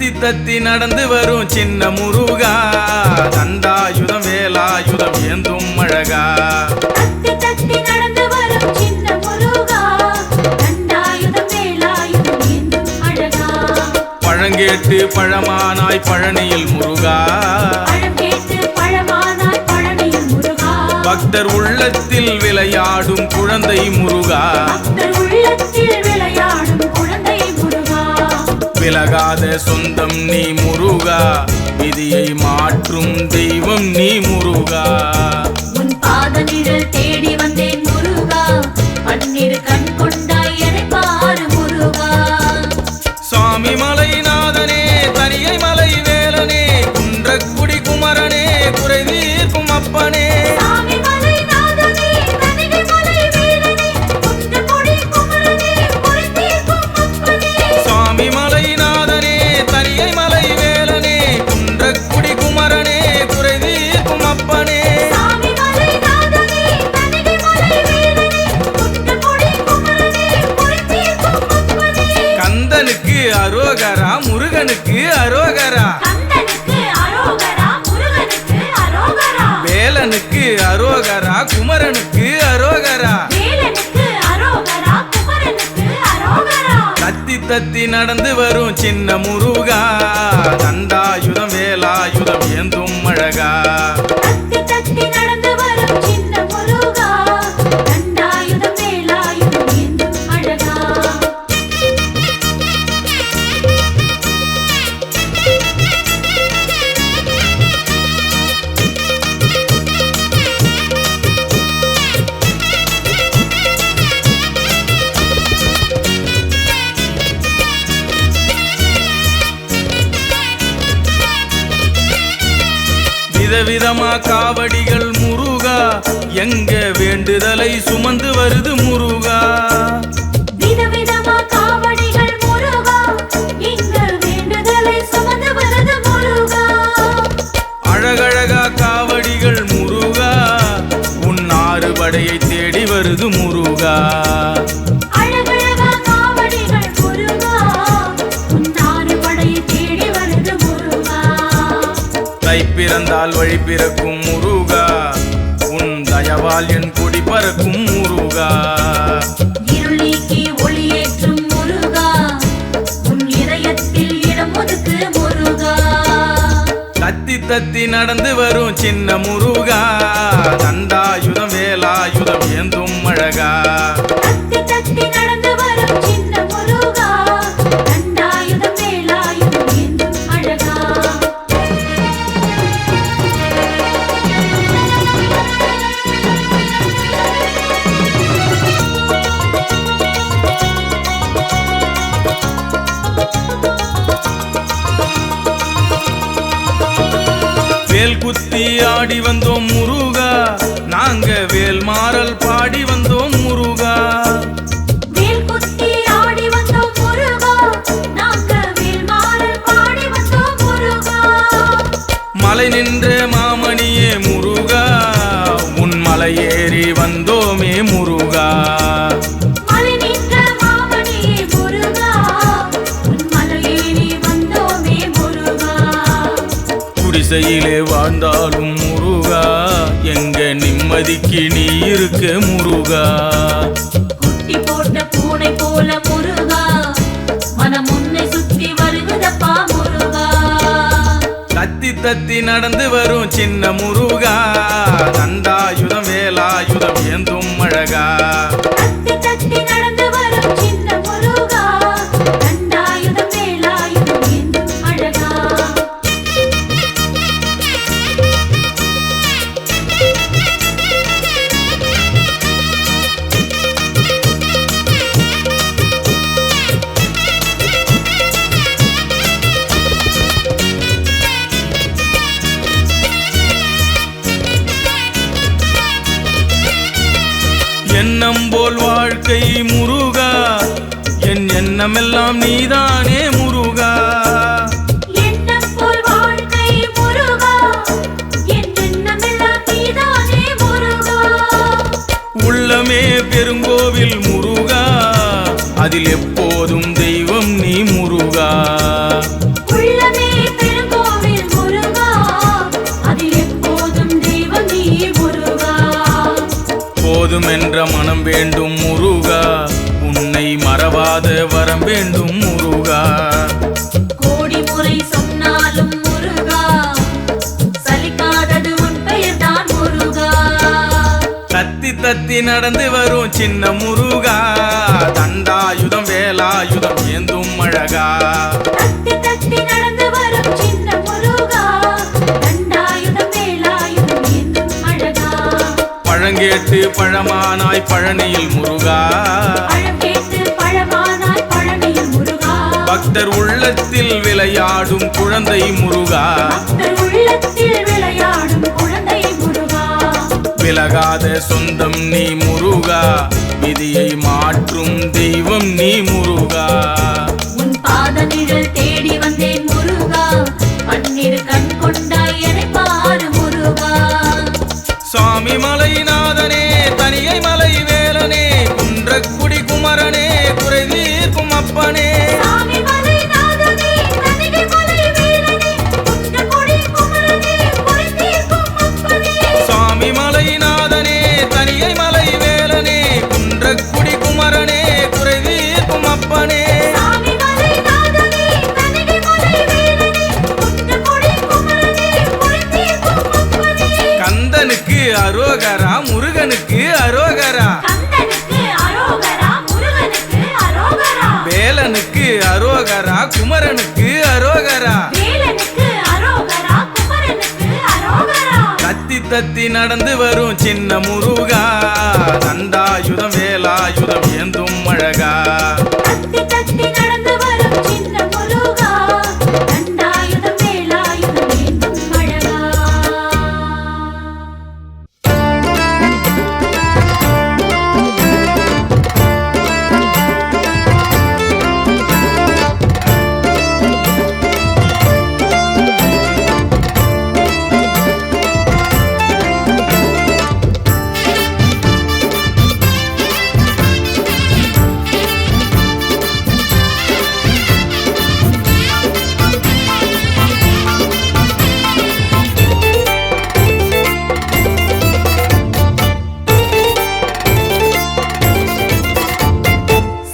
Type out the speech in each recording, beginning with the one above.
தத்தி தத்தி நடந்து வரும் சின்ன முருகா, தண்டாயுதம் வேலாயுதம் ஏந்தும் அழகா. தத்தி தத்தி நடந்து வரும் சின்ன முருகா, தண்டாயுதம் வேலாயுதம் ஏந்தும் அழகா. பழங்கேட்டு பழமானாய் பழனியில் முருகா, பழங்கேட்டு பழமானாய் பழனியில் முருகா. பக்தர் உள்ளத்தில் விளையாடும் குழந்தை முருகா, பக்தர் உள்ளத்தில் விளையாடும் குழந்தை முருகா. விலகாத சொந்தம் நீ முருகா, விதியை மாற்றும் தெய்வம் நீ முருகா. உன் பாத நிழல் தேடி வந்தேன் முருகா, பன்னிரு கண் கொண்டாய் என்னை பாரு முருகா. சுவாமி மலைநாதனே, தனியை மலை வேலனே, குன்றக்குடி குமரனே, குறை தீர்க்கும் அப்பனே. சாமி மலைநாதனே, தனிகை மலை வேலனே, குன்றக்குடி குமரனே, குறை தீர்க்கும் அப்பனே. சுவாமி மலைநாதனே, தனியை மலை வேலனே, குன்றக்குடி குமரனே, குறை தீர்க்கும் அப்பனே. சாமி மலைநாதனே, தனிகை மலை வேலனே, குன்றக்குடி குமரனே, குறை தீர்க்கும் அப்பனே. கந்தனுக்கு அரோகரா, முருகனுக்கு அரோகரா, கந்தனுக்கு அரோகரா, முருகனுக்கு அரோகரா. வேலனுக்கு அரோகரா, குமரனுக்கு அரோகரா. வேலனுக்கு அரோகரா, குமரனுக்கு அரோகரா. தத்தி தத்தி நடந்து வரும் சின்ன முருகா, தண்டாயுதம் வேலாயுதம் ஏந்தும் அழகா. தத்தி தத்தி நடந்து வரும் சின்ன முருகா, தண்டாயுதம் வேலாயுதம் ஏந்தும் அழகா. விதவிதமா காவடிகள் முருகா, எங்க வேண்டுதலை சுமந்து வருது முருகா. விதவிதமா காவடிகள் முருகா, இங்க வேண்டுதலை சுமந்து வருது முருகா. அழகழகா காவடிகள் முருகா, உன் ஆறு படையை தேடி வருது முருகா. அழகழகா காவடிகள் முருகா, உன் ஆறு படையை தேடி வருது முருகா. தை பிறந்தால் வழி பிறக்கும் முருகா, உன் தயவால் என் கொடி பறக்கும் முருகா. இருள் நீக்கி ஒளியேற்றும் முருகா, உன் இதயத்தில் இடம் ஒதுக்கு முருகா. தத்தி தத்தி நடந்து வரும் சின்ன முருகா, தண்டாயுதம் வேலாயுதம் ஏந்தும் அழகா. தத்தி தத்தி நடந்து வரும் சின்ன முருகா, தண்டாயுதம் வேலாயுதம் ஏந்தும் அழகா. வேல் குத்தி ஆடி வந்தோம் முருகா, நாங்க வேல் மாறல் பாடி வந்தோம் முருகா. வேல் குத்தி ஆடி வந்தோம் முருகா, நாங்க வேல் மாறல் பாடி வந்தோம் முருகா. மலை நின்ற மாமணியே முருகா, உன் மலை ஏறி வந்தோமே முருகா. மலை நின்ற மாமணியே முருகா, உன் மலையேறி வந்தோமே முருகா. குடிசையிலே வாழ்ந்தாலும் முருகா, எங்க நிம்மதிக்கு நீ இருக்க முருகா. குட்டி போட்ட பூனை போல முருகா, மனம் உன்னை சுத்தி வருகுதப்பா முருகா. தத்தி தத்தி நடந்து வரும் சின்ன முருகா, தண்டாயுதம் வேலாயுதம் ஏந்தும் அழகா. தத்தி தத்தி நடந்து வரும் சின்ன முருகா, தண்டாயுதம் வேலாயுதம் ஏந்தும் அழகா. எண்ணம் போல் வாழ்க்கை முருகா, என் எண்ணமெல்லாம் நீதானே முருகா. எண்ணம் போல் வாழ்க்கை முருகா, என் எண்ணமெல்லாம் நீதானே முருகா. உள்ளமே பெருங்கோவில் முருகா, அதில் எப்போதும் தெய்வம் நீ முருகா. உள்ள வேண்டும் முருகா, உன்னை மறவாத வரம் வேண்டும் முருகா. கோடி முறை சொன்னாலும் முருகா, சலிக்காதது உன் பெயர்தான் முருகா. தத்தி தத்தி நடந்து வரும் சின்ன முருகா, தண்டாயுதம் வேலாயுதம் ஏந்தும் அழகா. தத்தி தத்தி நடந்து வரும் சின்ன முருகா, தண்டாயுதம் வேலாயுதம் ஏந்தும் அழகா. பழங்கேட்டு பழமானாய் பழனியில் முருகா, பழம் கேட்டு பழமானாய் பழனியில் முருகா. பக்தர் உள்ளத்தில் விளையாடும் குழந்தை முருகா, பக்தர் உள்ளத்தில் விளையாடும் குழந்தை முருகா. விலகாத சொந்தம் நீ முருகா, விதியை மாற்றும் தெய்வம் நீ முருகா. உன் பாத நிழல் தேடி வந்தேன் முருகா, பன்னிரு கண் கொண்டாய் என்னை பாரு முருகா. சுவாமி மலைநாதனே, தனியை மலை வேலனே, குன்றக்குடி குமரனே, குறை தீர்க்கும் அப்பனே. சாமி மலைநாதனே, தணிகை மலை வேலனே, குன்றக்குடி குமரனே, குறை தீர்க்கும் அப்பனே. சுவாமி மலைநாதனே, தனியை மலை வேலனே, குன்றக்குடி குமரனே, குறை தீர்க்கும் அப்பனே. சாமி மலைநாதனே, தணிகை மலை வேலனே, குன்றக்குடி குமரனே, குறை தீர்க்கும் அப்பனே. கந்தனுக்கு அரோகரா, முருகனுக்கு அரோகரா, கந்தனுக்கு அரோகரா, முருகனுக்கு அரோகரா. வேலனுக்கு அரோகரா, குமரனுக்கு அரோகரா. வேலனுக்கு அரோகரா, குமரனுக்கு அரோகரா. தத்தி தத்தி நடந்து வரும் சின்ன முருகா, தண்டாயுதம் வேலாயுதம் ஏந்தும் அழகா. தத்தி தத்தி நடந்து வரும் சின்ன முருகா, தண்டாயுதம் வேலாயுதம் ஏந்தும் அழகா.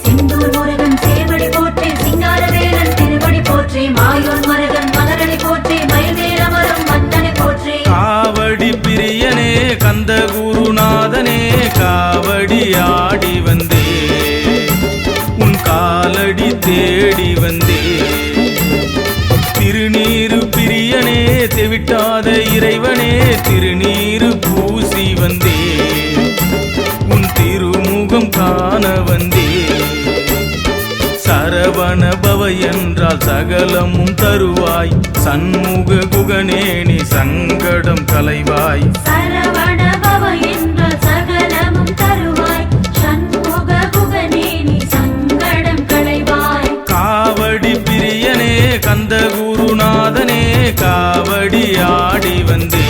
சிந்தூர் முருகன் சேவடி போற்றி, சிங்காரவேலன் திருவடி போற்றி, மாயோன் மருகன் மலரடி போற்றி, மயில்வேலமரும் மந்தனை போற்றி. காவடி பிரியனே, கந்த குருநாதனே, காவடி ஆடி வந்தே, உன் காலடி தேடி வந்தே. திருநீரு பிரியனே, தெவிட்டாத இறைவனே, திருநீரு பூசி வந்தே, உன் திருமுகம் காண வந்தே. சரவண பவ என்றால் சகலமும் தருவாய், சண்முக குகனே நீ சங்கடம் களைவாய். சரவண பவ என்ற சகலமும் தருவாய், சண்முக குகனே நீ சங்கடம் களைவாய். காவடி பிரியனே, கந்த குருநாதனே, காவடி ஆடி வந்தே,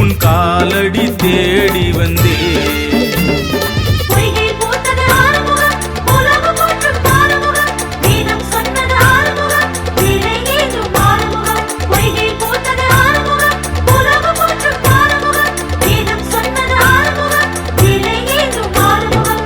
உன் காலடி தேடி வந்தே. பொய்கை பூத்தது ஆறுமுகம், உலகு போற்றும் ஆறுமுகம், வேதம் சொன்னது ஆறுமுகம், விலை ஏதும் ஆறுமுகம். பொய்கை பூத்தது ஆறுமுகம், உலகு போற்றும் ஆறுமுகம், வேதம் சொன்னது ஆறுமுகம், விலை ஏதும் ஆறுமுகம்.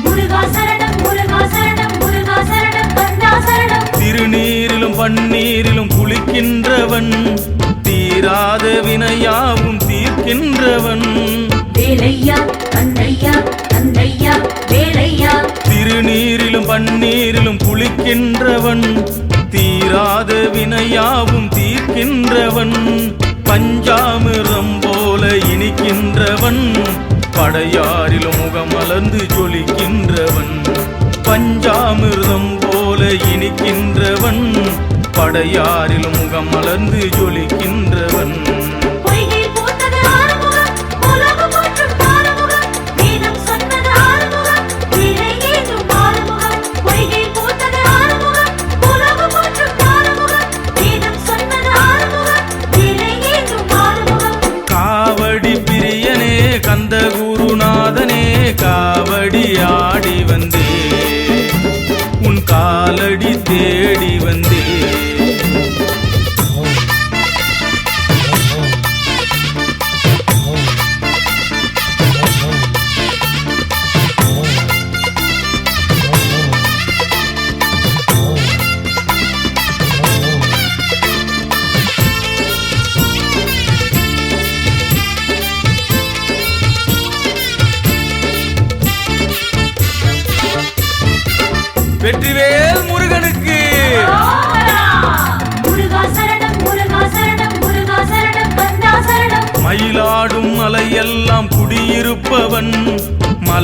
முருகா சரணம், முருகா சரணம், முருகா சரணம், கந்தா சரணம். திருநீரிலும் பன்னீரிலும் குளிக்கின்றவன், தீராத வினையாவும் தீர்க்கின்றவன். வேலையா கந்தையா, கந்தையா வேலையா. திருநீரிலும் பன்னீரிலும் குளிக்கின்றவன், தீராத வினையாவும் தீர்க்கின்றவன். பஞ்சாமிர்தம் போல இனிக்கின்றவன், படையாரிலும் முகமலர்ந்து ஜொலிக்கின்றவன். பஞ்சாமிர்தம் போல இனிக்கின்றவன், படையாரிலும் முகமலர்ந்து ஜொலிக்கின்றவன். பொய்கை பூத்தது ஆறுமுகம், உலகு போற்றும் ஆறுமுகம், வேதம் சொன்னது ஆறுமுகம், விலை ஏதும் ஆறுமுகம். பொய்கை பூத்தது ஆறுமுகம்,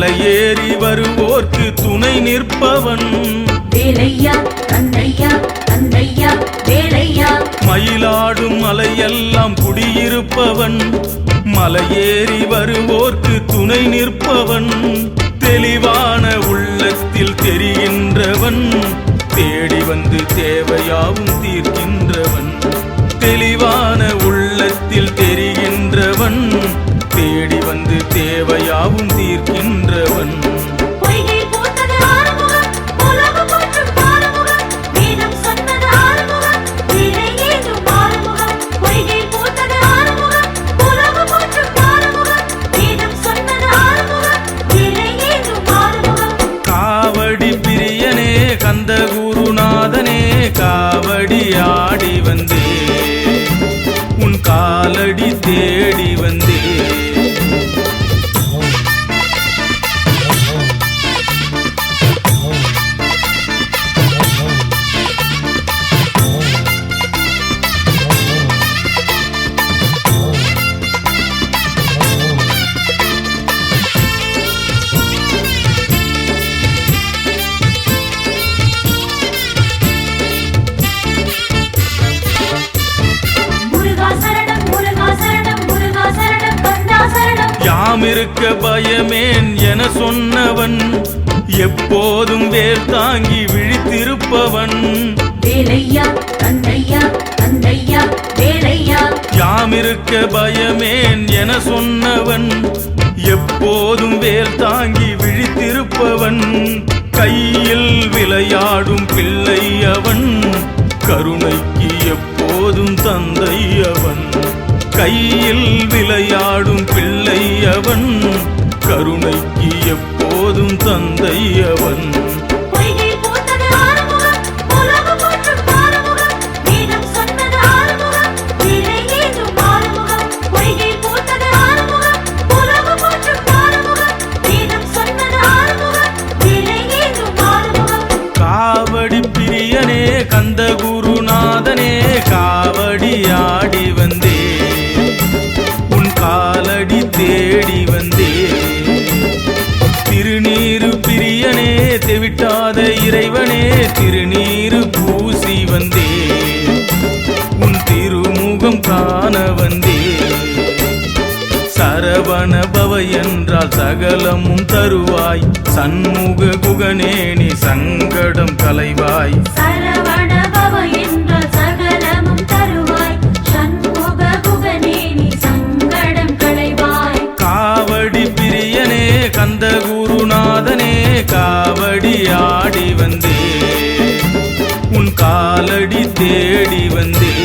மலையேறி வருவோர்க்கு துணை நிற்பவன் வேலையா தந்தையா தந்தையா வேலையா மயிலாடும் மலையெல்லாம் குடியிருப்பவன் மலையேறி வருவோர்க்கு துணை நிற்பவன் தெளிவான உள்ளத்தில் தெரிகின்றவன் தேடி வந்து தேவையாவும் தீர்க்கின்றவன் தெளிவான உள்ளத்தில் தெரிகின்றவன் தேடி வந்து தேவையாவும் தீர்க்கின்றவன் பொய்கை பூத்தது ஆறுமுகம் உலகம் போற்றும் ஆறுமுகம் வேதம் சொன்னது ஆறுமுகம் வேலை ஏதும் ஆறுமுகம் பொய்கை பூத்தது ஆறுமுகம் உலகம் போற்றும் ஆறுமுகம் வேதம் சொன்னது ஆறுமுகம் வேலை ஏதும் ஆறுமுகம் காவடி பிரியனே கந்த குருநாதனே காவடி ஆடி வந்தே உன் காலடி தேடி வந்தே முருகா சரணம் முருகா சரணம் முருகா சரணம் கந்தா சரணம் யாமிருக்க பயமேன் என சொன்னவன் எப்போதும் வேல் தாங்கி விழித்திருப்பவன் வேலையா தந்தையா தந்தையா வேலையா யாமிருக்க பயமேன் என சொன்னவன் எப்போதும் வேல் தாங்கி விழித்திருப்பவன் கையில் விளையாடும் பிள்ளை அவன் கருணைக்கு எப்போதும் தந்தை அவன் கையில் விளையாடும் பிள்ளை அவன் கருணைக்கு எப்போதும் தந்தை அவன் பொய்கை பூத்தது ஆறுமுகம் உலகம் போற்றும் ஆறுமுகம் வேதம் சொன்னது ஆறுமுகம் வேலை ஏதும் ஆறுமுகம் பொய்கை பூத்தது ஆறுமுகம் உலகம் போற்றும் ஆறுமுகம் வேதம் சொன்னது ஆறுமுகம் வேலை ஏதும் ஆறுமுகம் காவடி பிரியனே கந்த குருநாதனே காவடி ஆடி வந்தே உன் காலடி தேடி வந்தே திருநீரு பிரியனே தெவிட்டாத இறைவனே திருநீரு பூசி வந்தே உன் திருமுகம் காண வந்தே சரவண பவ என்றால் சகலமும் தருவாய் சண்முக குகனே நீ சங்கடம் களைவாய் சரவண பவ என்றால் சகலமும் தருவாய் சண்முக குகனே நீ சங்கடம் களைவாய் காவடி பிரியனே கந்த குருநாதனே காவடி ஆடி வந்தே உன் காலடி தேடி வந்தே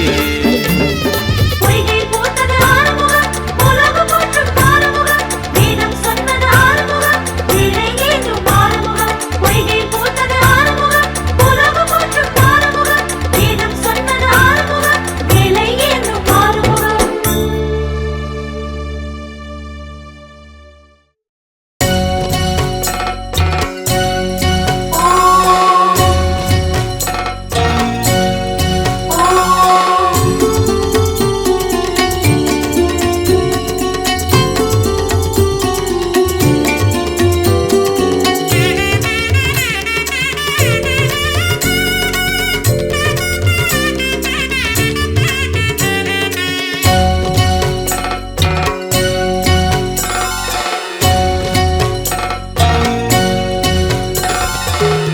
பொய்கை பூத்தது ஆறுமுகம் உலகம் போற்றும் ஆறுமுகம் வேதம் சொன்னது ஆறுமுகம் வேலை ஏதும் ஆறுமுகம் பொய்கை பூத்தது ஆறுமுகம் உலகம் போற்றும் ஆறுமுகம் வேதம் சொன்னது ஆறுமுகம் வேலை ஏதும் ஆறுமுகம்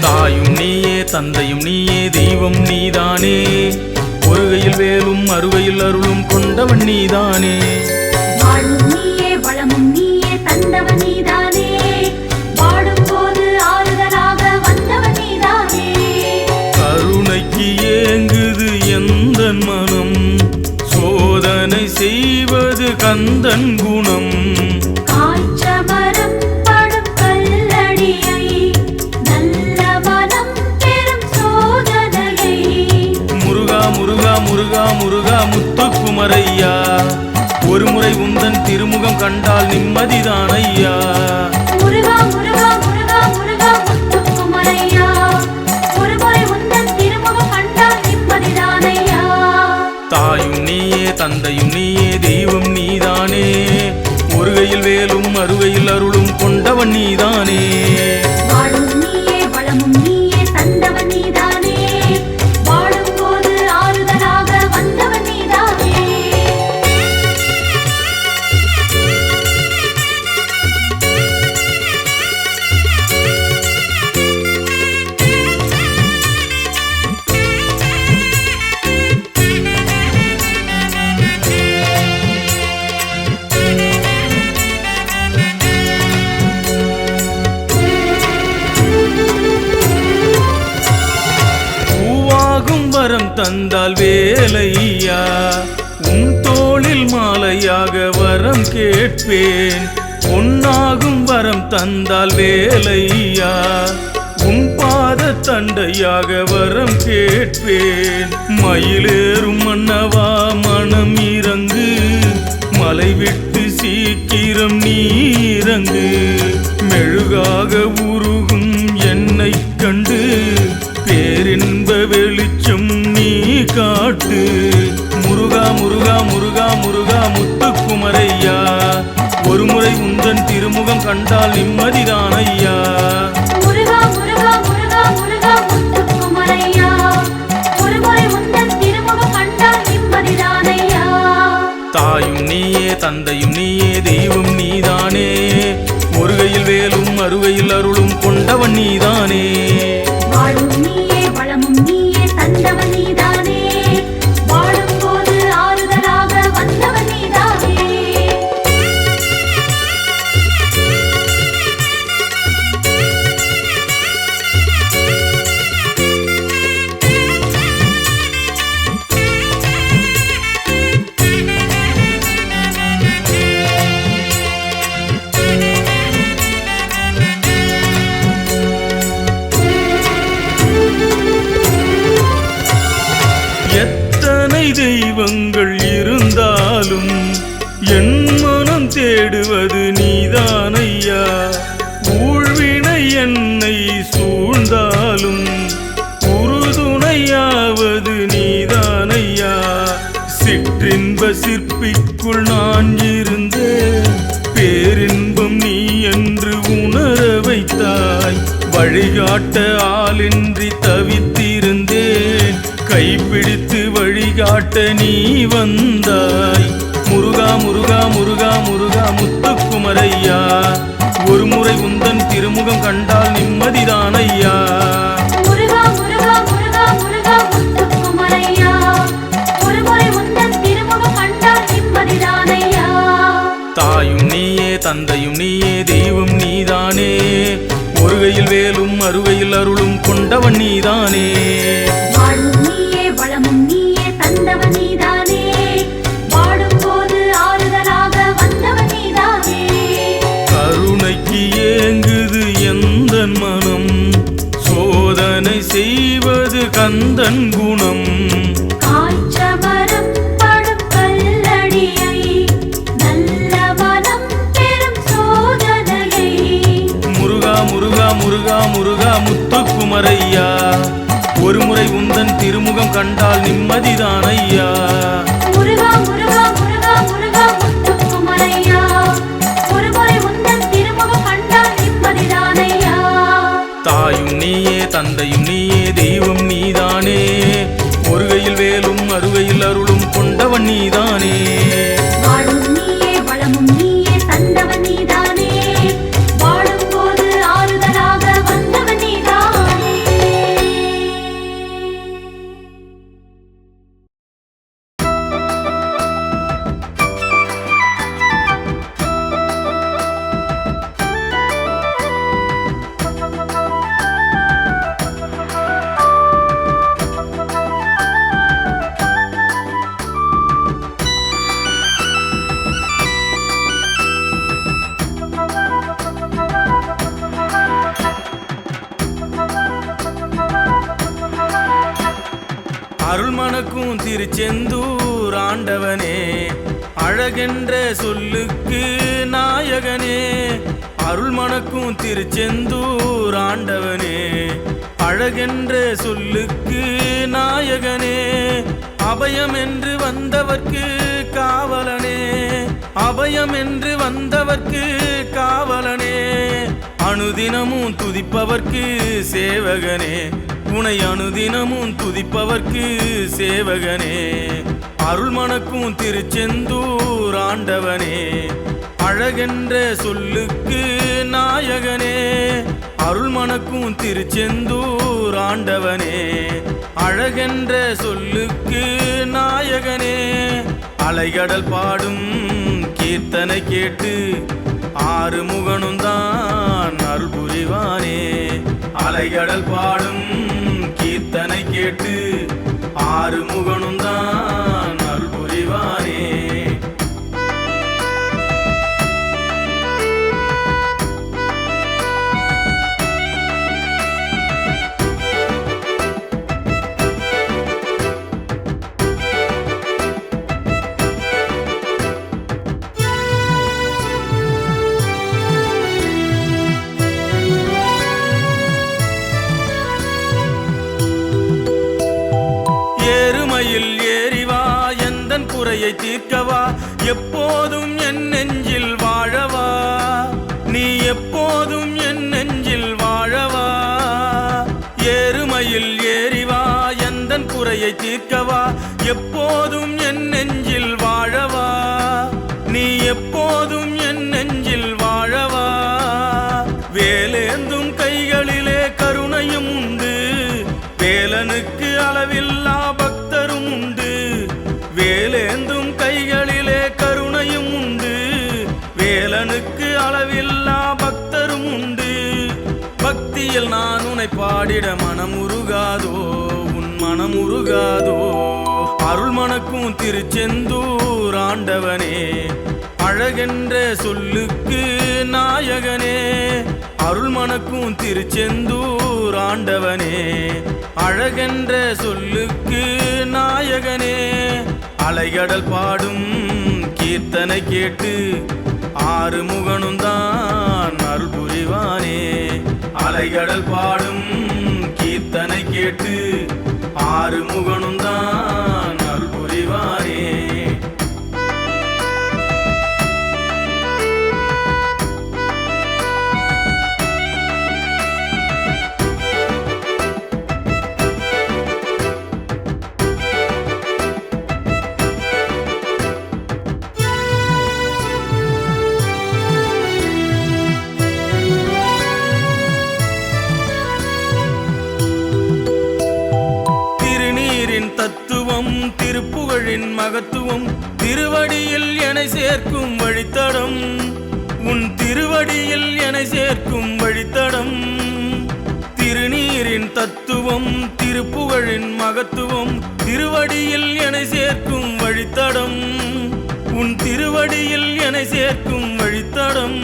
தாயும் நீயே தந்தையும் நீயே தெய்வம் நீதானே ஒருகையில் வேலும் அருகையில் அருளும் கொண்டவன் நீதானே வாழும் நீயே வளமும் நீயே தந்தவன் நீதானே வாடும்போது ஆறுதலாக வந்தவன் நீதானே கருணைக்கு ஏங்குது எந்தன் மனம் சோதனை செய்வது கந்தன் குணம் காய்ச்சமரம் படும் கல்லடியை நல்ல மனம் பெரும் சோதனையை முருகா முருகா முருகா முருகா முத்துக்குமரையா ஒருமுறை உந்தன் திருமுகம் கண்டால் நிம்மதிதான் ஐயா முருகா முருகா முருகா முருகா முத்துக்குமரையா ஒருமுறை உந்தன் திருமுகம் கண்டால் நிம்மதிதானையா தாயும் நீயே தந்தையும் நீயே தெய்வம் நீதானே ஒருகையில் வேலும் அருகையில் அருளும் கொண்ட கொண்டவன் நீதானே. வாழும் நீயே வளமும் நீயே தந்தவன் நீதானே, வாழும் போது ஆறுதலாக வந்தவன் நீதானே. வரம் தந்தால் வேலையா, உன் தோளில் மாலையாக வரம் கேட்பேன். பொன்னாகும் வரம் தந்தால் வேலையா, உன் பாத தண்டையாக வரம் கேட்பேன். மயிலேறும் மன்னவா மனம் இறங்கு, மலை விட்டு சீக்கிரம் நீ இறங்கு. மெழுகாக உருகும் என்னை கண்டு பேரின்ப வெளிச்சம் நீ காட்டு. முருகா முருகா முருகா முருகா முத்துக்குமரையா, ஒருமுறை உந்தன் திருமுகம் கண்டால் நிம்மதிதான் ஐயா. முருகா முருகா முருகா முருகா முத்துக்குமரையா, ஒருமுறை உந்தன் திருமுகம் கண்டால் நிம்மதிதான் ஐயா. தாயும் நீயே தந்தையும் நீயே தெய்வம் நீதானே, ஒருகையில் வேலும் அருகையில் அருளும் கொண்டவன் நீதானே. வாழும் நீயே வளமும் நீயே தந்தவன் நீதானே, வாழும் போது ஆறுதலாக வந்தவன் நீதானே. எத்தனை தெய்வங்கள் இருந்தாலும் என் மனம் தேடுவது நீதானையா. ஊழ்வினை என்னை சூழ்ந்தாலும் உறுதுணையாவது நீதானையா. சிற்றின்ப சிற்பிக்குள் நான் இருந்தேன், பேரின்பம் நீ என்று உணர வைத்தாய். வழிகாட்ட ஆளின்றி தவித்திருந்தேன், கைப்பிடித்து வழிகாட்ட நீ வந்தாய். முருகா முருகா முருகா முருகா முத்துக்குமரையா, ஒருமுறை உந்தன் திருமுகம் கண்டால் நிம்மதிதான் ஐயா. முருகா முருகா முருகா முருகா முத்துக்குமரையா, ஒருமுறை உந்தன் திருமுகம் கண்டால் நிம்மதிதான் ஐயா. தாயும் நீயே தந்தையும் நீயே தெய்வம் நீதானே, ஒருகையில் வேலும் அருகையில் அருளும் கொண்டவன் நீதானே. வாழும் நீயே வளமும் நீயே தந்தவன் நீதானே, வாழும் போது ஆறுதலாக வந்தவன் நீதானே. கருணைக்கு ஏங்குது எந்தன் மனம், சோதனை செய்வது கந்தன் குணம். காய்ச்சமரம் படும் கல்லடியை, நல்ல மனம் பெரும் சோதனையை. முருகா முருகா முருகா முருகா முத்துக்குமரையா, ஒருமுறை உந்தன் திருமுகம் கண்டால் நிம்மதிதான் ஐயா. முருகா முருகா முருகா முருகா முத்துக்குமரையா, ஒருமுறை உந்தன் திருமுகம் கண்டால் நிம்மதிதான் ஐயா. தாயும் நீயே தந்தையும் நீயே தெய்வம் நீதானே, ஒருகையில் வேலும் அருகையில் அருளும் கொண்டவன் நீதானே. வாழும் நீயே வளமும் நீயே தந்தவன் நீதானே, வாழும் போது ஆறுதலாக வந்தவன் நீதானே. அருள் மணக்கும் திருச்செந்தூர் ஆண்டவனே, அழகென்ற சொல்லுக்கு நாயகனே. அருள் மணக்கும் திருச்செந்தூர் ஆண்டவனே, அழகென்ற சொல்லுக்கு நாயகனே. அபயம் என்று வந்தவர்க்கு காவலனே, அபயம் அபயம் என்று வந்தவர்க்கு காவலனே, அனுதினமும் துதிப்பவர்க்கு சேவகனே, உனை அனுதினமும் துதிப்பவர்க்கு சேவகனே, அருள் மணக்கும் திருச்செந்தூர் ஆண்டவனே, அழகென்ற சொல்லுக்கு நாயகனே, அருள் மணக்கும் திருச்செந்தூர் ஆண்டவனே, அழகென்ற சொல்லுக்கு நாயகனே, அலைகடல் பாடும் கீர்த்தனை கேட்டு ஆறுமுகனும் தான் அருள் புரிவானே, அலைகடல் பாடும் கீர்த்தனை கேட்டு ஆறுமுகனும் தான் அருள் புரிவானே. ஏறுமையில் ஏறிவா எந்தன் குறையை தீர்க்கவா, எப்போதும் என் நெஞ்சில் வாழவா, நீ எப்போதும் என் நெஞ்சில் வாழவா. ஏறுமையில் ஏறிவா எந்தன் குறையை தீர்க்கவா, எப்போதும் என் நெஞ்சில் வாழவா, நீ எப்போதும் என் நெஞ்சில் வாழவா. வேலேந்தும் கைகளிலே கருணையும் உண்டு, வேலனுக்கு அளவில்லா பக்தரும் உண்டு, வேலேந்தும் கைகளிலே கருணையும் உண்டு, வேலனுக்கு அளவில்லா பக்தரும் உண்டு. பக்தியில் நான் உன்னை பாடிட மனமுருகாதோ, உன் மனமுருகாதோ, அருள் மணக்கும் திருச்செந்தூர் ஆண்டவனே, அழகென்ற சொல்லுக்கு நாயகனே, அருள் மணக்கும் திருச்செந்தூர் ஆண்டவனே, அழகென்ற சொல்லுக்கு நாயகனே, அலைகடல் பாடும் கீர்த்தனை கேட்டு ஆறுமுகனும் தான் அருள் புரிவானே, அலைகடல் பாடும் கீர்த்தனை கேட்டு ஆறுமுகனும் தான் அருள் புரிவானே. தத்துவம் திருப்புகழின் மகத்துவம், திருவடியில் என்னை சேர்க்கும் வழித்தடம், உன் திருவடியில் என்னை சேர்க்கும் வழித்தடம். திருநீரின் தத்துவம் திருப்புகழின் மகத்துவம், திருவடியில் என்னை சேர்க்கும் வழித்தடம், உன் திருவடியில் என்னை சேர்க்கும் வழித்தடம்.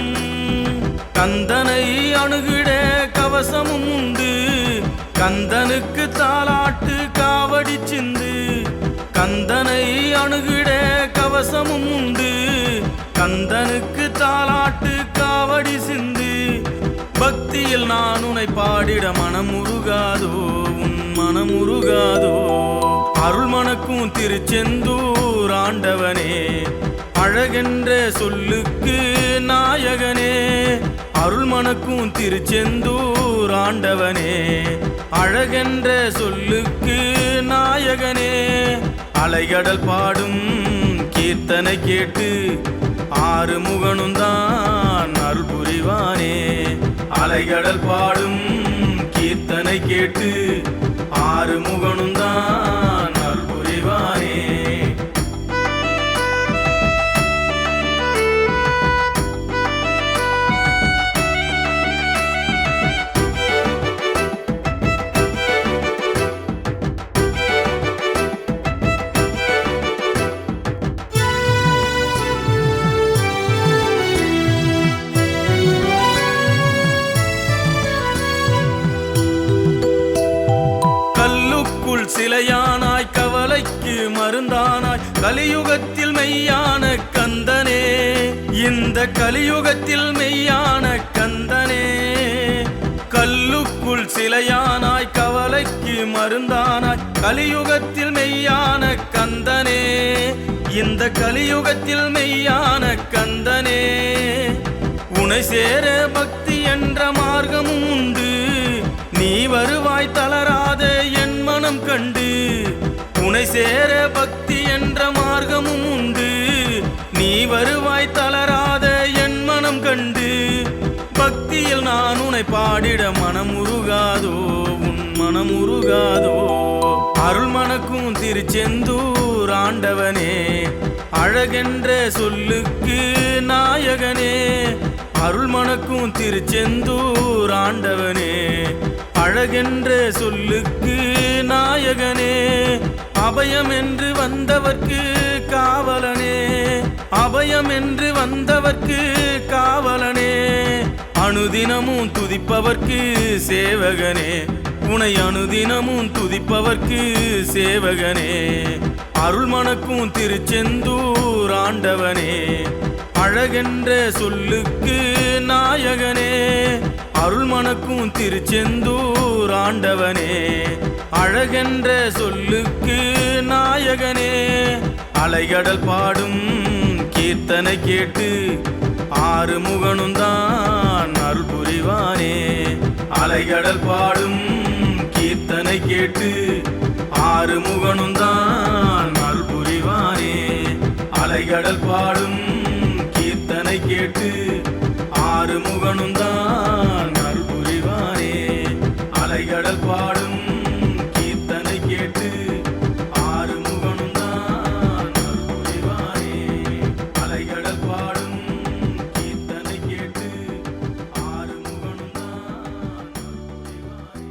கந்தனை அணுகிட கவசமும் உண்டு, கந்தனுக்கு தாலாட்டு காவடி சிந்து, கந்தனை அணுகிட கவசமும் உண்டு, கந்தனுக்கு தாலாட்டு காவடி சிந்து. பக்தியில் நான் உன்னை பாடிட மனமுருகாதோ, உன் மனமுருகாதோ, அருள் மணக்கும் திருச்செந்தூர் ஆண்டவனே, அழகென்ற சொல்லுக்கு நாயகனே, அருள் மணக்கும் திருச்செந்தூர் ஆண்டவனே, அழகென்ற சொல்லுக்கு நாயகனே, அலைகடல் பாடும் கீர்த்தனை கேட்டு ஆறுமுகனும் தான் அருள் புரிவானே, அலைகடல் பாடும் கீர்த்தனை கேட்டு ஆறுமுகனும் தான் அருள் புரிவானே. சிலையானாய் கவலைக்கு மருந்தானாய் கலியுகத்தில் மெய்யான கந்தனே, இந்த கலியுகத்தில் மெய்யான கந்தனே. கல்லுக்குள் சிலையானாய் கவலைக்கு மருந்தானாய் கலியுகத்தில் மெய்யான கந்தனே, இந்த கலியுகத்தில் மெய்யான கந்தனே உனை சேர பக்தி என்ற மார்க்கமும் உண்டு நீ வருவாய் தளராத என் மனம் கண்டு உனை சேர பக்தி என்ற மார்க்கமும் உண்டு நீ வருவாய் தளராத என் மனம் கண்டு பக்தியில் நான் உனை பாடிட மனம் உருகாதோ உன் மனம் உருகாதோ அருள் மணக்கும் திருச்செந்தூர் ஆண்டவனே அழகென்ற சொல்லுக்கு நாயகனே அருள் மணக்கும் திருச்செந்தூர் ஆண்டவனே அழகென்ற சொல்லுக்கு நாயகனே அபயம் என்று வந்தவர்க்கு காவலனே அபயம் என்று வந்தவர்க்கு காவலனே அனுதினமும் துதிப்பவர்க்கு சேவகனே உனை அனுதினமும் துதிப்பவர்க்கு சேவகனே அருள் மணக்கும் திருச்செந்தூர் ஆண்டவனே அழகென்ற சொல்லுக்கு நாயகனே அருள் மணக்கும் திருச்செந்தூர் ஆண்டவனே அழகென்ற சொல்லுக்கு நாயகனே அலைகடல் பாடும் கீர்த்தனை கேட்டு ஆறுமுகனும் தான் அருள் புரிவானே அலைகடல் பாடும் கீர்த்தனை கேட்டு ஆறுமுகனும் தான் அருள் புரிவானே அலைகடல் பாடும் கீர்த்தனை கேட்டு ஆறுமுகனும் தான் அருள் புரிவானே அலைகடல் பாடும் கீர்த்தனை கேட்டு ஆறுமுகனும் தான் அருள் புரிவானே அலைகடல் பாடும் கீர்த்தனை கேட்டு ஆறுமுகனும் தான் அருள் புரிவானே.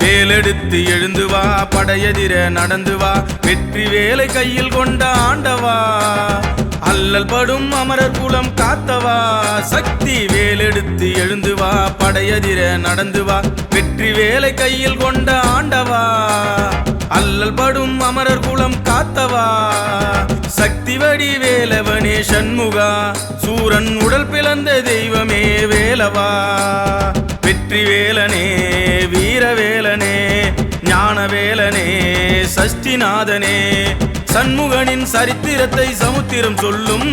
வேலெடுத்து எழுந்து வா படையெதிர நடந்து வா வெற்றி வேலை கையில் கொண்ட ஆண்டவா அல்லல் படும் அமரர் குலம் காத்தவா சக்தி வேலெடுத்து எழுந்து வா படையெதிர நடந்து வா வெற்றி வேலை கையில் கொண்ட ஆண்டவா அல்லல் படும் அமரர் குலம் காத்தவா சக்தி வடி வேலவனே சண்முகா சூரன் உடல் பிளந்த தெய்வமே வேலவா வெற்றி வேலனே வீரவேலனே ஞானவேலனே சஷ்டிநாதனே சண்முகனின் சரித்திரத்தை சமுத்திரம் சொல்லும்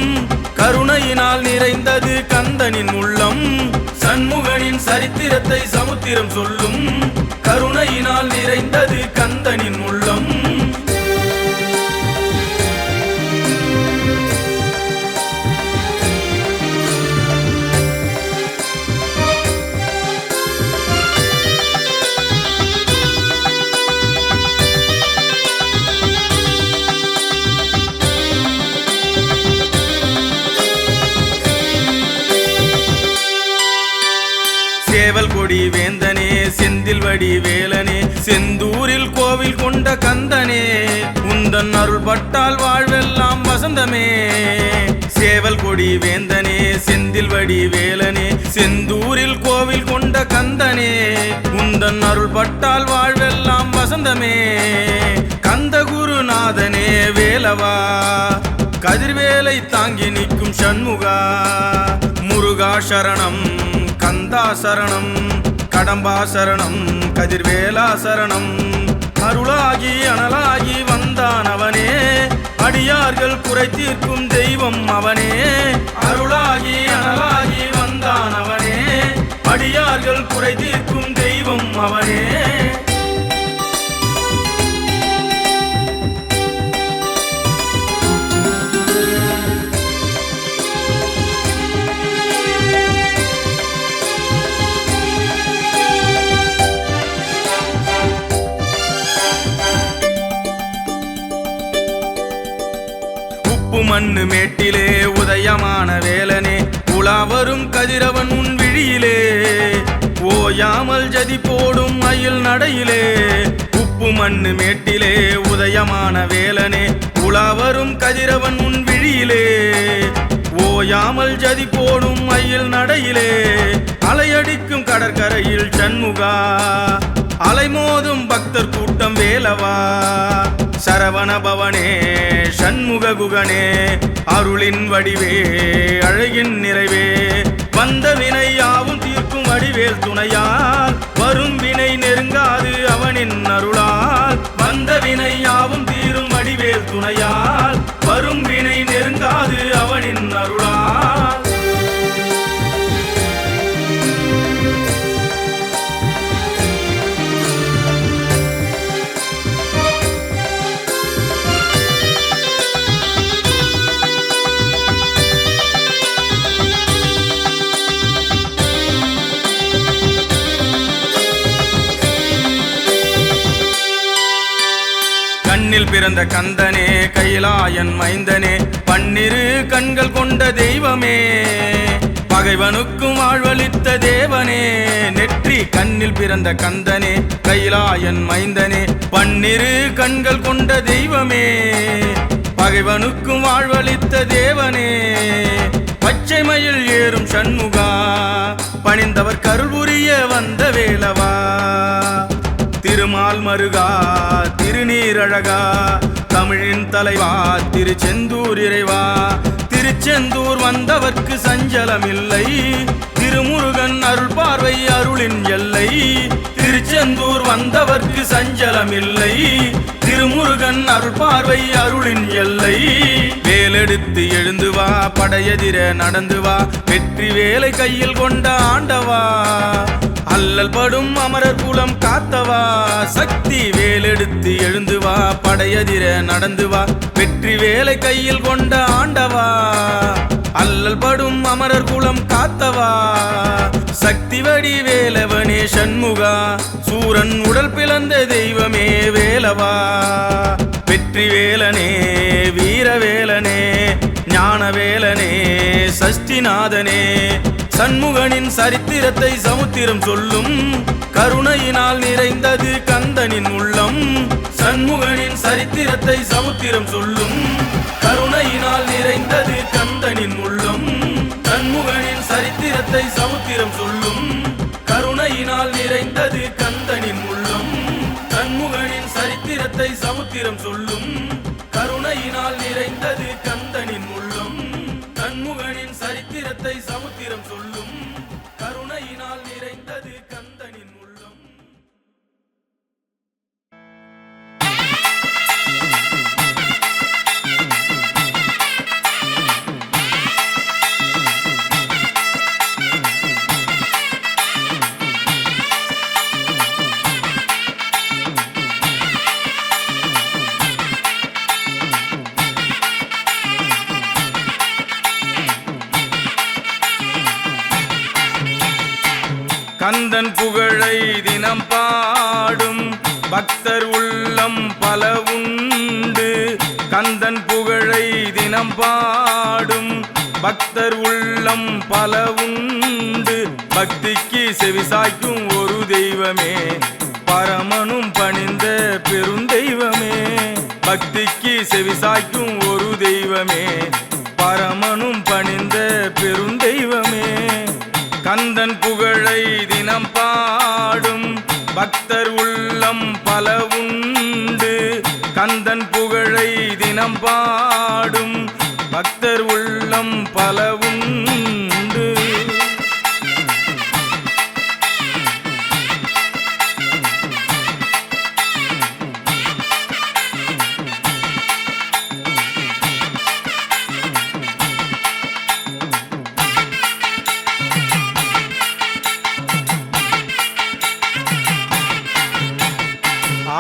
கருணையினால் நிறைந்தது கந்தனின் உள்ளம் சண்முகனின் சரித்திரத்தை சமுத்திரம் சொல்லும் கருணையினால் நிறைந்தது கந்தனின் உள்ளம் சேவல் கொடி வேந்தனே செந்தில் வடி வேலனே செந்தூரில் கோவில் கொண்ட கந்தனே உந்தன் அருள் பட்டால் வாழ்வெல்லாம் வசந்தமே சேவல் கொடி வேந்தனே செந்தில் வடி வேலனே செந்தூரில் கோவில் கொண்ட கந்தனே உந்தன் அருள் பட்டால் வாழ்வெல்லாம் வசந்தமே கந்த குருநாதனே வேலவா கதிர்வேலை தாங்கி நிற்கும் சண்முகா முருகா சரணம் கந்தா சரணம் கடம்பா சரணம் கதிர்வேலா சரணம் அருளாகி அனலாகி வந்தான் அவனே அடியார்கள் குறை தீர்க்கும் தெய்வம் அவனே அருளாகி அனலாகி வந்தான் அவனே அடியார்கள் குறை தீர்க்கும் தெய்வம் அவனே மண்ணு மேட்டிலே உதயமான வேலனே உலாவரும் கதிரவன் உன் விழியிலே ஓயாமல் ஜதி போடும் மயில் நடையிலே உப்பு மண்ணு மேட்டிலே உதயமான வேலனே உலாவரும் கதிரவன் உன் விழியிலே ஓயாமல் ஜதி போடும் மயில் நடையிலே அலை அலையடிக்கும் கடற்கரையில் சண்முகா, அலைமோதும் பக்தர் கூட்டம் வேலவா. சரவண பவனே சண்முக குகனே, அருளின் வடிவே அழகின் நிறைவே, வந்த வினை யாவும் தீர்க்கும் வடிவேல் துணையால், வரும் வினை நெருங்காது அவனின் அருளால். வந்த வினை யாவும் தீரும் வடிவேல் துணையால், வரும் வினை நெருங்காது அவனின் அருளால். கண்ணில் பிறந்த கந்தனே கைலாயன் மைந்தனே, பன்னிரு கண்கள் கொண்ட தெய்வமே, பகைவனுக்கும் வாழ்வளித்த தேவனே. நெற்றி கண்ணில் பிறந்த கந்தனே கைலாயன் மைந்தனே, பன்னிரு கண்கள் கொண்ட தெய்வமே, பகைவனுக்கும் வாழ்வளித்த தேவனே. பச்சை மயில் ஏறும் சண்முகா, பணிந்தவர் கருள் புரிய வந்த வேலவா. திருமால் மருகா திருநீரழகா, தமிழின் தலைவா திருச்செந்தூர் இறைவா. திருச்செந்தூர் வந்தவர்க்கு சஞ்சலமில்லை, திருமுருகன் அருள் பார்வை அருளின் எல்லை. திருச்செந்தூர் வந்தவர்க்கு சஞ்சலமில்லை, திருமுருகன் அருள் பார்வை அருளின் எல்லை. வேலெடுத்து எழுந்து வா, படையெதிர நடந்து வா, வெற்றி வேலை கையில் கொண்ட ஆண்டவா. அல்லல் படும் அமரர் குலம் காத்தவா, சக்தி வேலெடுத்து எழுந்து வா, படையெதிர நடந்து வா, வெற்றி வேலை கையில் கொண்ட ஆண்டவா. அல்லல் படும் அமரர் குலம் காத்தவா, சக்தி வடி வேலவனே சண்முகா, சூரன் உடல் பிளந்த தெய்வமே வேலவா. வெற்றி வேலனே வீரவேலனே, ஞானவேலனே சஷ்டிநாதனே, சண்முகனின் சரித்திரத்தை சமுத்திரம் சொல்லும், கருணையினால் நிறைந்தது கந்தனின் உள்ளம். சண்முகனின் சரித்திரத்தை சமுத்திரம் சொல்லும், கருணையினால் நிறைந்தது கந்தனின் உள்ளம். சண்முகனின் சரித்திரத்தை சமுத்திரம் சொல்லும், கருணையினால் நிறைந்தது கந்தனின் உள்ளம். சண்முகனின் சரித்திரத்தை சமுத்திரம் சொல்லும், கருணையினால் நிறைந்தது கந்தனின் உள்ளம். சண்முகனின் சரித்திரத்தை சமுத்திரம் சொல்லும், கருணையினால் நிறைந்தது கந்தனின் உள்ளம். கந்தன் புகழை தினம் பாடும் பக்தர் உள்ளம் பல உண்டு. கந்தன் புகழை தினம் பாடும் பக்தர் உள்ளம் பல உண்டு. பக்திக்கு செவிசாய்க்கும் ஒரு தெய்வமே, பரமனும் பணிந்த பெருந்தெய்வமே. பக்திக்கு செவிசாய்க்கும் ஒரு தெய்வமே, பரமனும் பணிந்த பெருந்தெய்வமே. கந்தன் புகழை தினம் பாடும் பக்தர் உள்ளம் பல உண்டு. கந்தன் புகழை தினம் பாடும் பக்தர் உள்ளம் பல உண்டு.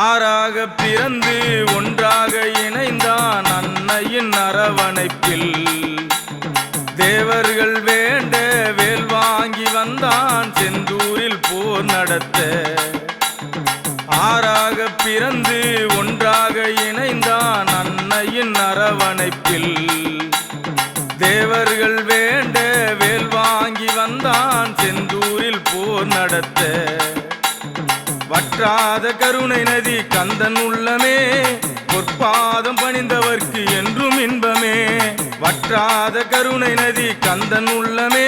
ஆறாக பிறந்து ஒன்றாக இணைந்தான் அன்னையின் அரவணைப்பில். தேவர்கள் வேண்ட வேல் வாங்கி வந்தான் செந்தூரில் போர் நடத்த. ஆறாக பிறந்து ஒன்றாக இணைந்தான் அன்னையின் அரவணைப்பில். தேவர்கள் வேண்ட வேல் வாங்கி வந்தான் செந்தூரில் போர் நடத்த. வற்றாத கருணை நதி கந்தன் உள்ளமே, பொற்பாதம் பணிந்தவர்க்கு என்றும் இன்பமே. வற்றாத கருணை நதி கந்தன் உள்ளமே,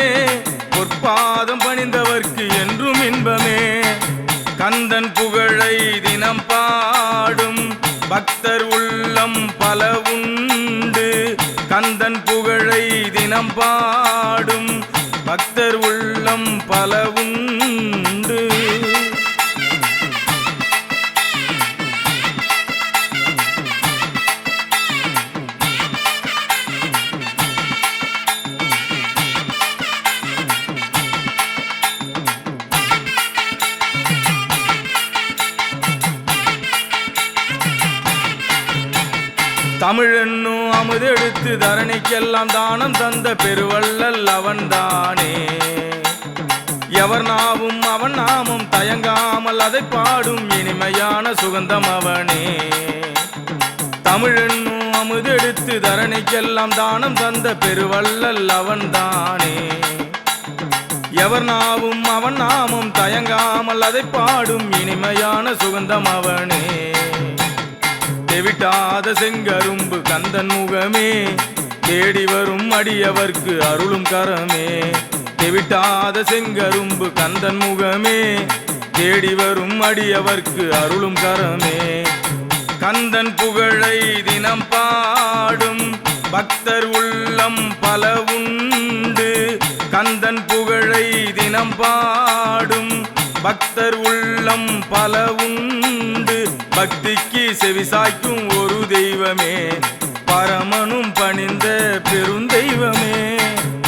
பொற்பாதம் பணிந்தவர்க்கு என்றும் இன்பமே. கந்தன் புகழை தினம் பாடும் பக்தர் உள்ளம் பல உண்டு. கந்தன் புகழை தினம் பாடும் பக்தர் உள்ளம் பல உண்டு. தமிழென்னும் அமுதெடுத்து தரணிக்கெல்லாம் தானம் தந்த பெருவள்ளல் அவன்தானே. எவர் நாவும் அவன் நாமும் தயங்காமல் அதை பாடும் இனிமையான சுகந்தம் அவனே. தமிழென்னும் அமுதெடுத்து தரணிக்கெல்லாம் தானம் தந்த பெருவள்ளல் அவன்தானே. எவர் நாவும் அவன் நாமும் தயங்காமல் அதை பாடும் இனிமையான சுகந்தம் அவனே. தெவிட்டாத செங்கரும்பு கந்தன் முகமே, தேடி வரும் அடியவர்க்கு அருளும் கரமே. தெவிட்டாத செங்கரும்பு கந்தன் முகமே, தேடி வரும் அடியவர்க்கு அருளும் கரமே. கந்தன் புகழை தினம் பாடும் பக்தர் உள்ளம் பல உண்டு. கந்தன் புகழை தினம் பாடும் பக்தர் உள்ளம் பல உண்டு. பக்திக்கு செவிசாய்க்கும் ஒரு தெய்வமே, பரமனும் பணிந்த பெருந்தெய்வமே.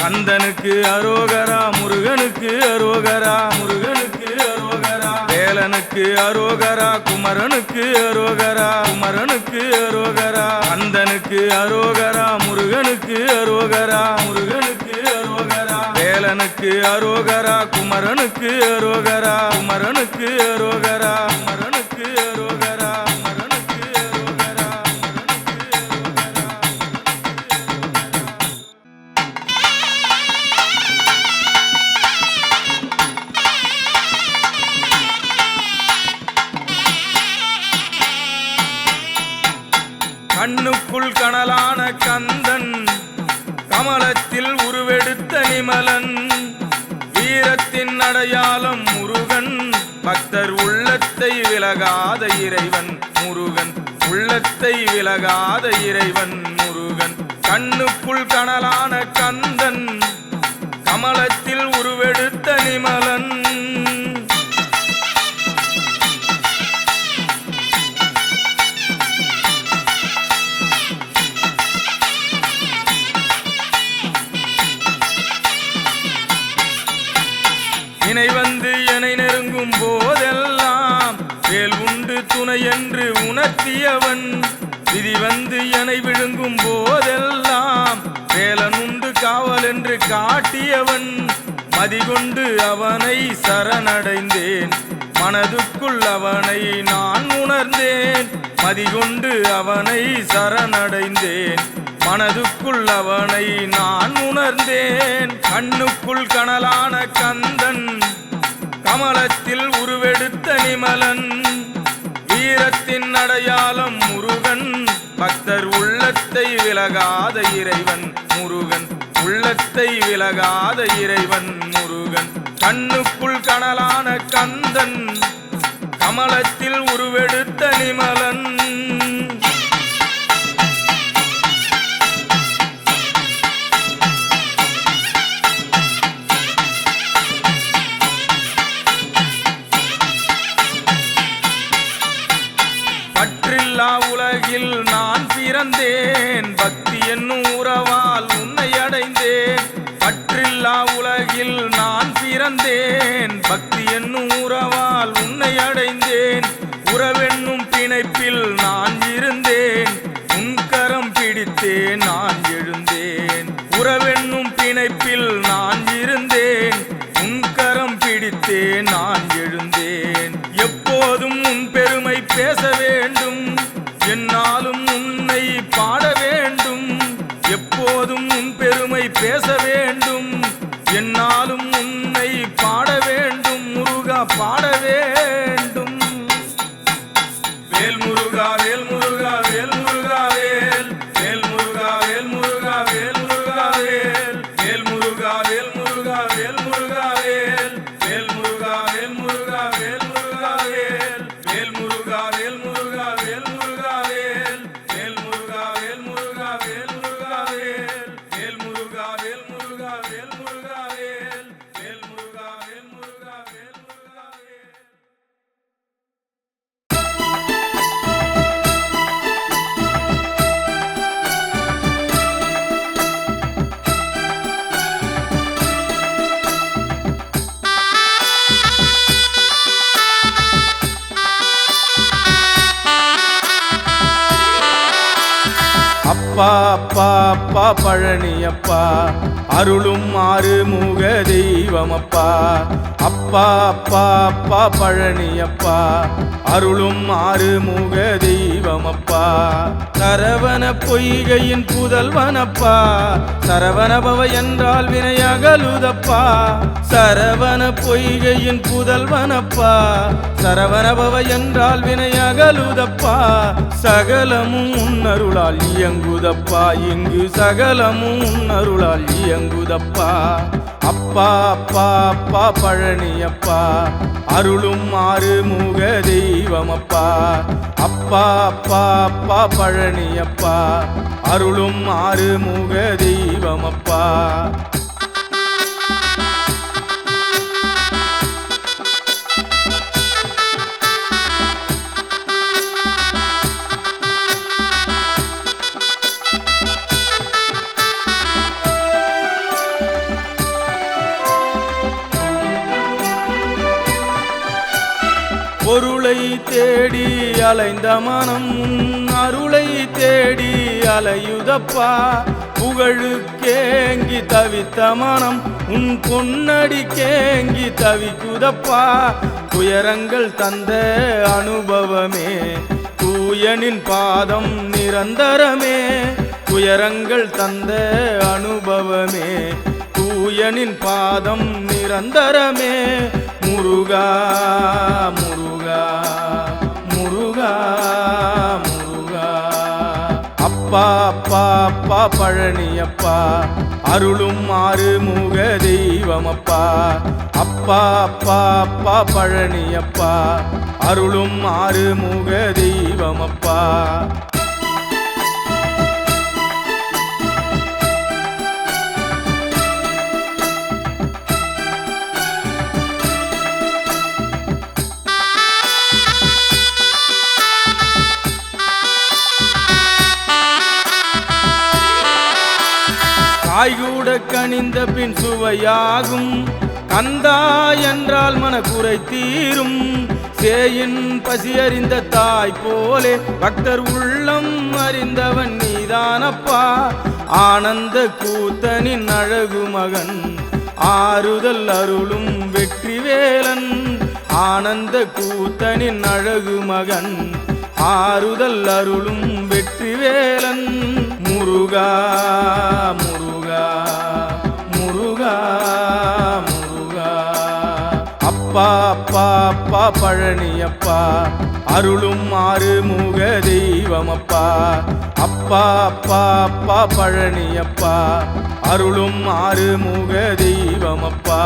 கந்தனுக்கு அரோகரா, முருகனுக்கு அரோகரா, முருகனுக்கு அரோகரா. வேலனுக்கு அரோகரா, குமரனுக்கு அரோகரா, குமரனுக்கு அரோகரா. கந்தனுக்கு அரோகரா, முருகனுக்கு அரோகரா, முருகனுக்கு அரோகரா. வேலனுக்கு அரோகரா, குமரனுக்கு அரோகரா, குமரனுக்கு அரோகரா, குமரனுக்கு அரோகரா, குமரனுக்கு அரோகரா, குமரனுக்கு அரோகரா. கண்ணுக்குள் கனலான கந்தன், கமலத்தில் உருவெடுத்த நிமலன். வீரத்தின் அடையாளம் முருகன், பக்தர் உள்ளத்தை விலகாத இறைவன் முருகன். உள்ளத்தை விலகாத இறைவன் முருகன். கண்ணுக்குள் கனலான கந்தன், கமலத்தில் உருவெடுத்த நிமலன். இணை வந்து என்னை நெருங்கும் போதெல்லாம் வேல் உண்டு துணை என்று உணர்த்தியவன். விதி வந்து என்னை விழுங்கும் போதெல்லாம் வேலன் உண்டு காவல் என்று காட்டியவன். மதிகொண்டு அவனை சரணடைந்தேன், மனதுக்குள் அவனை நான் உணர்ந்தேன். மதிகொண்டு அவனை சரணடைந்தேன், மனதுக்குள் அவனை நான் உணர்ந்தேன். கண்ணுக்குள் கனலான கந்தன், கமலத்தில் உருவெடுத்த நிமலன். வீரத்தின் அடையாளம் முருகன், பக்தர் உள்ளத்தை விலகாத இறைவன் முருகன். உள்ளத்தை விலகாத இறைவன் முருகன். கண்ணுக்குள் கனலான கந்தன், கமலத்தில் உருவெடுத்த நிமலன். பற்றில்லா உலகில் நான் பிறந்தேன், பக்தி என்னும் உறவால் உன்னை அடைந்தேன். பற்றில்லா உலகில் நான் பிறந்தேன், பக்தி என்னும் உறவால் உன்னை அடைந்தேன். உறவென்னும் பிணைப்பில் நான் இருந்தேன், உன் கரம் பிடித்தேன் நான் எழுந்தேன். உறவென்னும் பிணைப்பில் நான் இருந்தேன், உன் கரம் பிடித்தேன் நான் எழுந்தேன். எப்போதும் உன் பெருமை பேச வேண்டும், என்னாலும் உன்னை பாட வேண்டும். எப்போதும் உன் பெருமை பேச வேண்டும், என்னாலும் உன்னை பாட வேண்டும். முருகா பாட வேண்டும். வேல் முருகா வேல் முருகா வேல் முருகா வேல். வேல் முருகா வேல் முருகா வேல் முருகா வேல். வேல் முருகா வேல் முருகா வேல் முருகா. அப்பா அப்பா அப்பா பழனியப்பா அருளும் ஆறுமுக தெய்வமப்பா அப்பா அப்பா அப்பா பழனியப்பா அருளும் ஆறுமுக தெய்வமப்பா சரவண பொய்கையின் புதல்வனப்பா சரவணபவ என்றால் வினையகலுதப்பா சரவண பொய்கையின் புதல்வனப்பா சரவணபவ என்றால் வினையகலுதப்பா சகலமும் உன்னருளால் இயங்குதப்பா இங்கு சகலமும் உன்னருளால் இயங்குதப்பா அப்பா அப்பா அப்பா பழனியப்பா அருளும் ஆறுமுக தெய்வமப்பா அப்பா அப்பா அப்பா பழனியப்பா அருளும் ஆறுமுக தெய்வமப்பா பொருளை தேடி அலைந்த மனம் அருளை தேடி அலையுதப்பா புகழுக்கேங்கி தவித்த மனம் உன் பொன்னடி கேங்கி தவிக்குதப்பா துயரங்கள் தந்த அனுபவமே தூயனின் பாதம் நிரந்தரமே துயரங்கள் தந்த அனுபவமே தூயனின் பாதம் நிரந்தரமே முருகா முருகா முருகா முருகா அப்பா அப்பா அப்பா பழனியப்பா அருளும் ஆறுமுக தெய்வமப்பா அப்பா அப்பா அப்பா பழனியப்பா அருளும் ஆறுமுக தெய்வமப்பா காய்கூட கனிந்த பின் சுவையாகும் கந்தா என்றால் மனக்குறை தீரும் சேயின் பசி அறிந்த தாய் போலே பக்தர் உள்ளம் அறிந்தவன் நீதானப்பா ஆனந்த கூத்தனின் அழகு மகன் ஆறுதல் அருளும் வெற்றி வேலன் ஆனந்த கூத்தனின் அழகு மகன் ஆறுதல் அருளும் வெற்றி வேலன் முருகா முருகா முருகா முருகா அப்பா அப்பா அப்பா பழனியப்பா அருளும் ஆறுமுக தெய்வமப்பா அப்பா அப்பா அப்பா பழனியப்பா அருளும் ஆறுமுக தெய்வமப்பா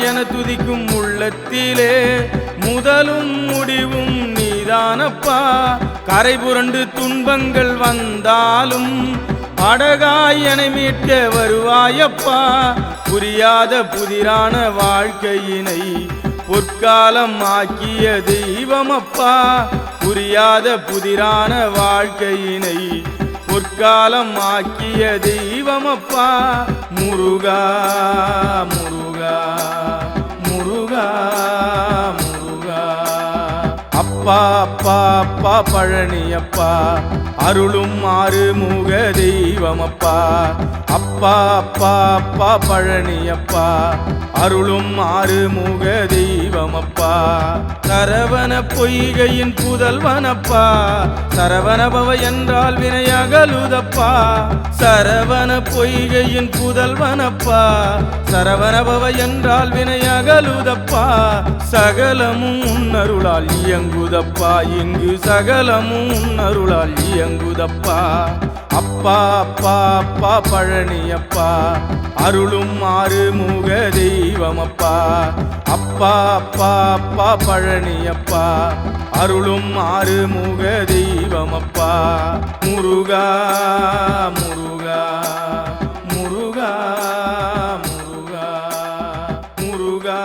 என துதிக்கும் உள்ளத்திலே முதலும் முடிவும் நீதானப்பா கரை புரண்டு துன்பங்கள் வந்தாலும் படகாய் என மீட்க வருவாயப்பா புரியாத புதிரான வாழ்க்கையினை பொற்காலம் ஆக்கிய தெய்வமப்பா புரியாத புதிரான வாழ்க்கையினை பொற்காலம் ஆக்கிய தெய்வமப்பா முருகா முருகா முருகா முருகா அப்பா அப்பா அப்பா பழனியப்பா அருளும் ஆறுமுக தெய்வமப்பா அப்பா அப்பா அப்பா பழனியப்பா அருளும் ஆறுமுக தெய்வமப்பா சரவண பொய்கையின் புதல்வனப்பா சரவணபவ என்றால் வினையகலுதப்பா சரவண பொய்கையின் புதல்வனப்பா சரவணபவ என்றால் வினையகலுதப்பா சகலமும் உன்னருளால் இயங்குதப்பா இங்கு சகலமும் உன்னருளால் இயங்குதப்பா அப்பா அப்பா அப்பா பழனியப்பா அருளும் ஆறுமுக தெய்வமப்பா அப்பா அப்பா அப்பா பழனியப்பா அருளும் ஆறுமுக தெய்வமப்பா முருகா முருகா முருகா முருகா முருகா